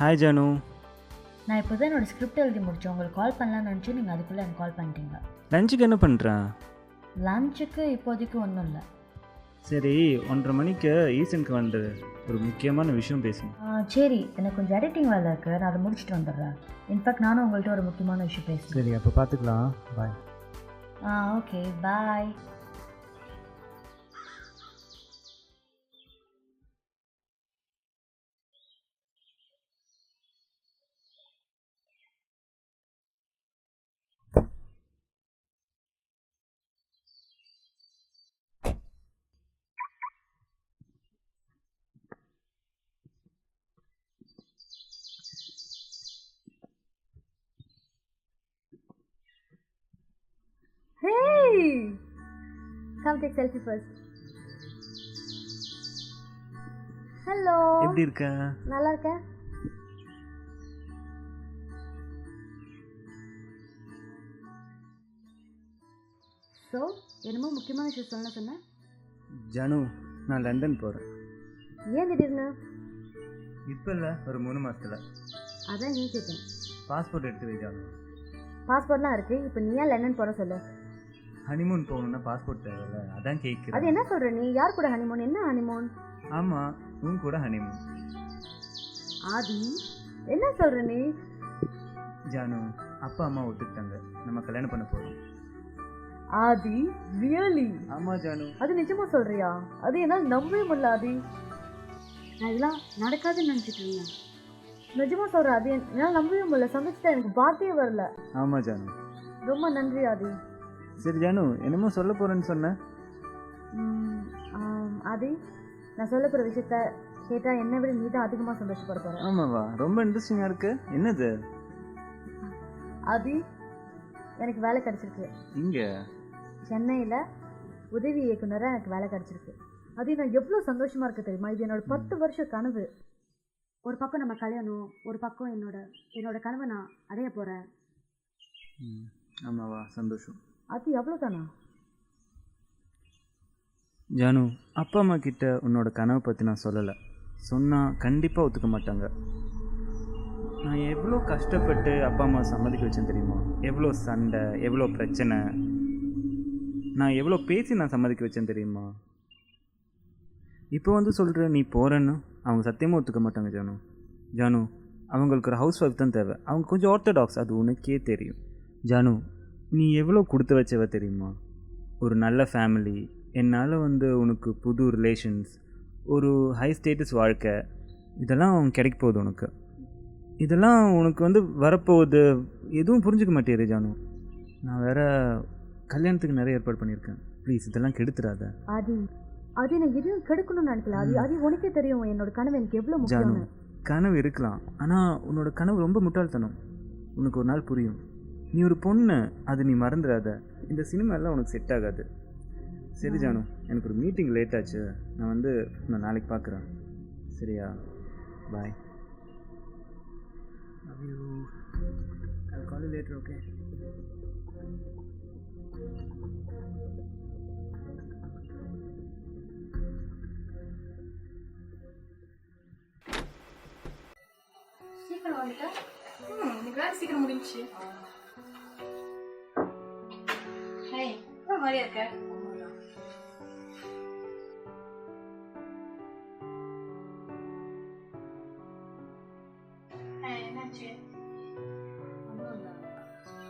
Hi Janu. நான் இப்போ தான் என்னோடய ஸ்கிரிப்ட் எழுதி முடித்தேன். உங்களுக்கு கால் பண்ணலான்னு நினச்சி நீங்கள் அதுக்குள்ளே எனக்கு கால் பண்ணிட்டீங்க. லஞ்சுக்கு என்ன பண்ணுறேன்? லஞ்சுக்கு இப்போதைக்கு ஒன்றும் இல்லை. சரி, 1:30 மணிக்கு ஈசனுக்கு வந்து ஒரு முக்கியமான விஷயம் பேசணும். சரி, எனக்கு கொஞ்சம் எடிட்டிங் வேலை இருக்குது, நான் அதை முடிச்சுட்டு வந்துடுறேன். இன்ஃபேக்ட் நானும் உங்கள்கிட்ட ஒரு முக்கியமான விஷயம் பேசுகிறேன். சரி, அப்போ பார்த்துக்கலாம். பாய். ஓகே, பாய். Hey! Come take selfie first. Hello. எப்படி இருக்க? நல்லா இருக்கேன். ஸோ என்னமோ முக்கியமான விஷயம் சொன்னேன். ஜானு, நான் லண்டன் போகிறேன். ஏன் திடீர்னு? இப்போ இல்லை, ஒரு 3 மாதத்தில். அதான் நீ கேட்டேன். பாஸ்போர்ட் எடுத்து வை ஜானு. பாஸ்போர்ட்லாம் இருக்குது, இப்போ நீ ஏன் லண்டன் போகிற சொல்லு. ஹனிமூன் போகணுன்னா பாஸ்போர்ட் தேவையில்ல, அதான் கேட்குறேன். அது என்ன சொல்கிற நீ? யார் கூட ஹனிமூன்? என்ன ஹனிமூன்? ஆமாம், உன் கூட ஹனிமூன். ஆதி, என்ன சொல்கிற நீ? ஜானு, அப்பா அம்மா ஒத்துக்கிட்டாங்க, நம்ம கல்யாணம் பண்ண போகிறோம். ஆதி, ரியலி? ஆமாம் ஜானு. அது நிஜமாக சொல்கிறியா? அது என்னால் நம்பவே முடியல ஆதி. நான் இதெல்லாம் நடக்காதுன்னு நினச்சிட்டு இருந்தேன். நிஜமாக சொல்கிறேன் ஆதி, என்னால் நம்பவே முடியல. சந்தோஷத்தை எனக்கு வார்த்தையே வரல. ஆமாம் ஜானு. ரொம்ப நன்றி ஆதி. சரி ஜானு, என்னமோ சொல்ல போகிறேன்னு சொன்னேன். ஆதி, நான் சொல்ல போகிற விஷயத்த கேட்டால் என்னை விட நீ தான் அதிகமாக சந்தோஷப்பட போகிற. ஆமாவா? ரொம்ப இன்ட்ரெஸ்டிங்காக இருக்கு. என்னது? ஆதி, எனக்கு வேலை கிடச்சிருக்கு. இங்கே சென்னையில் உதவி இயக்குனராக எனக்கு வேலை கிடச்சிருக்கு. அது நான் எவ்வளோ சந்தோஷமாக இருக்குது தெரியுமா? இது என்னோட 10 வருஷ கனவு. ஒரு பக்கம் நம்ம கல்யாணம், ஒரு பக்கம் என்னோட கனவை நான் அடைய போகிறேன். ஆமாவா? சந்தோஷம். அது எவ்வளோதானா? ஜானு, அப்பா அம்மா கிட்ட உன்னோட கனவை பற்றி நான் சொல்லலை. சொன்னால் கண்டிப்பாக ஒத்துக்க மாட்டாங்க. நான் எவ்வளோ கஷ்டப்பட்டு அப்பா அம்மா சம்மதிக்க வச்சேன் தெரியுமா? எவ்வளோ சண்டை, எவ்வளோ பிரச்சனை, நான் எவ்வளோ பேசி நான் சம்மதிக்க வச்சேன் தெரியுமா? இப்போ வந்து சொல்கிற நீ போகிறேன்னு அவங்க சத்தியமாக ஒத்துக்க மாட்டாங்க ஜானு. ஜானு, அவங்களுக்கு ஒரு ஹவுஸ் ஒய்ஃப் தான் தேவை. அவங்க கொஞ்சம் ஆர்த்தடாக்ஸ், அது உனக்கே தெரியும். ஜானு, நீ எவ்வளோ கொடுத்து வச்சவ தெரியுமா? ஒரு நல்ல ஃபேமிலி, என்னால் வந்து உனக்கு புது ரிலேஷன்ஸ், ஒரு ஹை ஸ்டேட்டஸ் வாழ்க்கை, இதெல்லாம் கிடைக்க போகுது உனக்கு. இதெல்லாம் உனக்கு வந்து வரப்போகுது. எதுவும் புரிஞ்சுக்க மாட்டேரு ஜானு. நான் வேற கல்யாணத்துக்கு நிறைய ஏற்பாடு பண்ணியிருக்கேன். ப்ளீஸ் இதெல்லாம் கெடுத்துடாத. ஆதி, அது நான் எதுவும் கெடுக்கணும்னு நினைக்கல. அது உனக்கே தெரியும் என்னோட கனவு எனக்கு எவ்வளோ முக்கியம். ஜானு, கனவு இருக்கலாம், ஆனால் உன்னோட கனவு ரொம்ப முட்டாள்தனம். உனக்கு ஒரு நாள் புரியும். நீ ஒரு பொண்ணு, அது நீ மறந்துடாத. இந்த சினிமா எல்லாம் உனக்கு செட் ஆகாது. சரி ஜானு, எனக்கு ஒரு மீட்டிங் லேட் ஆச்சு. நான் நாளைக்கு பார்க்குறேன். சரியா? Bye. Love you. I'll call you later, okay? சீக்கிரம் வந்துட்டா? இன்னைக்கு வேலை சீக்கிரம் முடிஞ்சிச்சு. ஹே, என்ன மாதிரியா இருக்க? என்னாச்சு?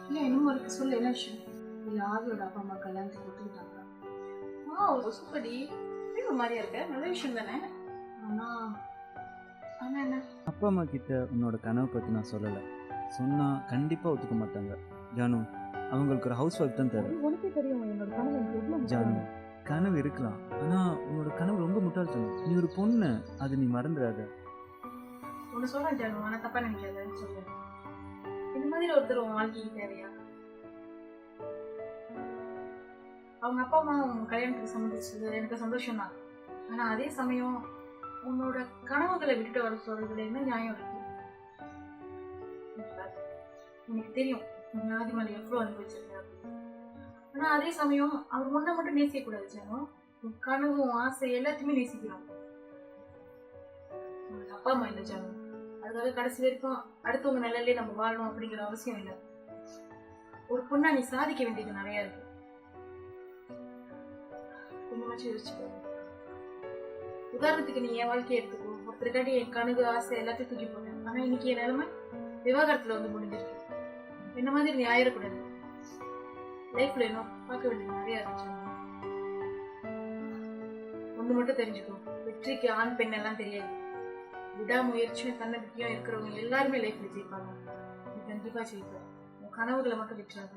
இல்லை, இன்னும் இருக்கு. சொல்லு, என்ன விஷயம்? இல்லை, ஆதியோட அப்பா அம்மா கல்யாணத்துக்கு ஒத்துக்கிட்டாங்க. சூப்பர்டி. ஒரு மாதிரியா இருக்க? நல்ல விஷயம் தானே. ஆனால் என்ன? அப்பா அம்மா கிட்ட உன்னோட கனவை பற்றி நான் சொல்லலை. சொன்னால் கண்டிப்பாக ஒத்துக்க மாட்டாங்க. ஜானு, அவங்களுக்கு ஒரு ஹவுஸ் ஒய்ஃப் தான் தேவை. உனக்கே தெரியும் என்னோட கனவு எனக்கு எவ்வளோ. ஜானு, கனவு இருக்கலாம், ஆனால் உன்னோட கனவு ரொம்ப முட்டாள்தனம். நீ ஒரு பொண்ணு, அது நீ மறந்துடாத. ஒன்று சொல்கிறேன் ஜானு, ஆனால் தப்பாக நினைக்காத. சொல்லுவேன், இந்த மாதிரி ஒருத்தர் உன் வாழ்க்கைக்கு தேவையா? அவங்க அப்பா அம்மா அவங்க கல்யாணத்துக்கு சம்மதிச்சது எனக்கு சந்தோஷம் தான். ஆனால் அதே சமயம் உன்னோட கனவுகளை விட்டுட்டு வர சொல்றதுல என்ன நியாயம் இருக்கு? எனக்கு தெரியும் நீ ஆதிமலை எவ்வளோ அனுபவிச்சிருக்க. ஆனால் அதே சமயம் அவர் ஒன்றை மட்டும் நேசிக்கக்கூடாது ஜானு. கனவும் ஆசை எல்லாத்தையுமே நேசிக்கிறோம். அப்பா அம்மா இல்லை ஜானு, அதுக்காக கடைசி வரைக்கும் அடுத்தவங்க நிலையிலே நம்ம வாழணும் அப்படிங்கிற அவசியம் இல்லை. ஒரு பொண்ணா நீ சாதிக்க வேண்டியது நிறைய இருக்கு. கொஞ்சமாச்சும் யோசிச்சு பாரு. உதாரணத்துக்கு நீ என் வாழ்க்கையை எடுத்துக்கோ. ஒருத்தருக்காட்டி என் கனவு ஆசை எல்லாத்தையும் தூக்கி போட்டேன். ஆனா இன்னைக்கு என் நிலைமை விவாகரத்துல வந்து முடிஞ்சிருக்கு. என்ன மாதிரி நீ ஆயிடக்கூடாது. லைஃப்ல இன்னும் பார்க்க வேண்டியது நிறைய இருந்துச்சு. ஒண்ணு மட்டும் தெரிஞ்சுக்கோ, வெற்றிக்கு ஆண் பெண் எல்லாம் தெரியாது. விடாமுயற்சியும் தன்னம்பிக்கையும் இருக்கிறவங்க எல்லாருமே லைஃப்ல ஜெயிப்பாங்க. நீ கண்டிப்பா ஜெயிப்ப. உன் கனவுகளை மட்டும் விட்டுறாது.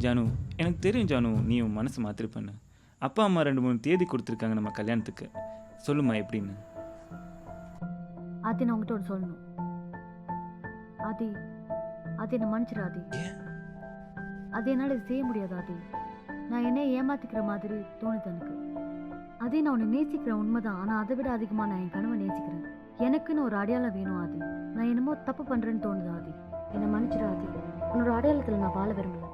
ஜானு, எனக்கு தெரியும் ஜானு, நீ உன் மனசு மாற்றிருப்பேன்னு. அப்பா அம்மா 2-3 தேதி கொடுத்துருக்காங்க நம்ம கல்யாணத்துக்கு. சொல்லுமா எப்படின்னு? ஆதி, நான் உங்ககிட்ட ஒன்று சொல்லணும். ஆதி, ஆதி என்னை மன்னிச்சிரு ஆதி. அது என்னால் இது செய்ய முடியாது ஆதி. நான் என்னை ஏமாத்திக்கிற மாதிரி தோணுது எனக்கு. அதே நான் உன்னை நேசிக்கிறேன் உண்மைதான். ஆனால் அதை விட அதிகமாக நான் என் கனவை நேசிக்கிறேன். எனக்குன்னு ஒரு அடையாளம் வேணும் ஆதி. நான் என்னமோ தப்பு பண்ணுறேன்னு தோணுது ஆதி. என்னை மன்னிச்சிரு ஆதி. உன்னோட அடையாளத்தில் நான் வாழ விரும்பல.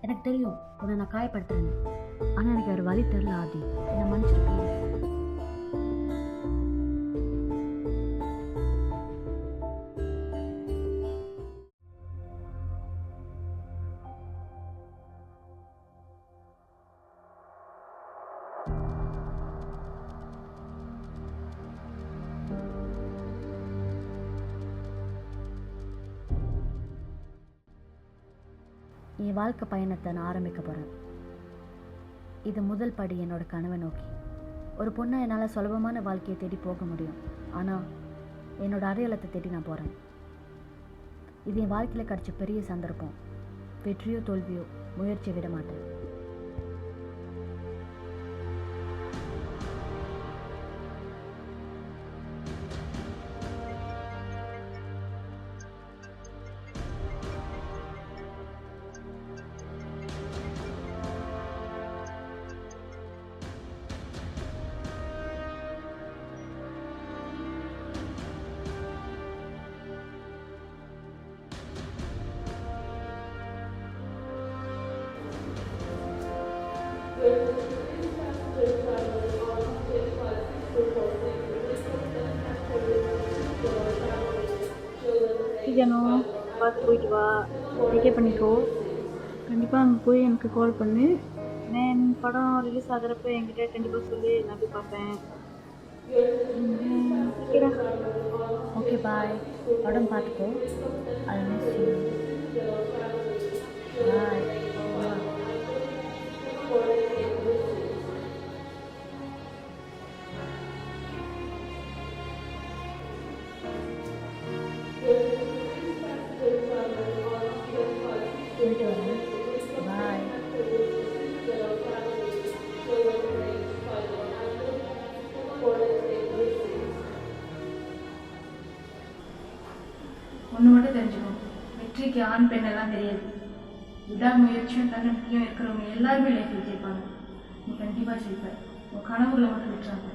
எனக்கு தெரியும் உன்னை நான் காயப்படுத்துறேன்னு. ஆனால் எனக்கு வேறு வழி தெரில ஆதி. என்னை மன்னிச்சிரு please. என் வாழ்க்கை பயணத்தை நான் ஆரம்பிக்க போகிறேன். இது முதல் படி என்னோட கனவை நோக்கி. ஒரு பொண்ணை என்னால் சுலபமான வாழ்க்கையை தேடி போக முடியும். ஆனால் என்னோட அடையாளத்தை தேடி நான் போகிறேன். இது என் வாழ்க்கையில் கிடைச்ச பெரிய சந்தர்ப்பம். வெற்றியோ தோல்வியோ முயற்சியை விட மாட்டேன். ஜனோ, பார்த்து போயிட்டு வா. டேக்கே பண்ணிக்கோ. கண்டிப்பாக அங்கே போய் எனக்கு கால் பண்ணு. நான் படம் ரிலீஸ் ஆகிறப்ப என்கிட்ட கண்டிப்பாக சொல்லி நான் போய் பார்ப்பேன். Okay bye. படம் பார்த்துக்கோ. I miss you. பாய். போயிட்டு வரேன். பாய். ஒன்று மட்டும் தெரிஞ்சுக்கணும், வெற்றிக்கு ஆண் பெண் எல்லாம் தெரியாது. விடாமுயற்சியும் தன்னம்பிக்கையும் இருக்கிறவங்க எல்லாருமே லைஃப் ஜெயிப்பாங்க. நீ கண்டிப்பாக ஜெயிப்ப. உன் கனவுகளை மட்டும் விட்டுறாங்க.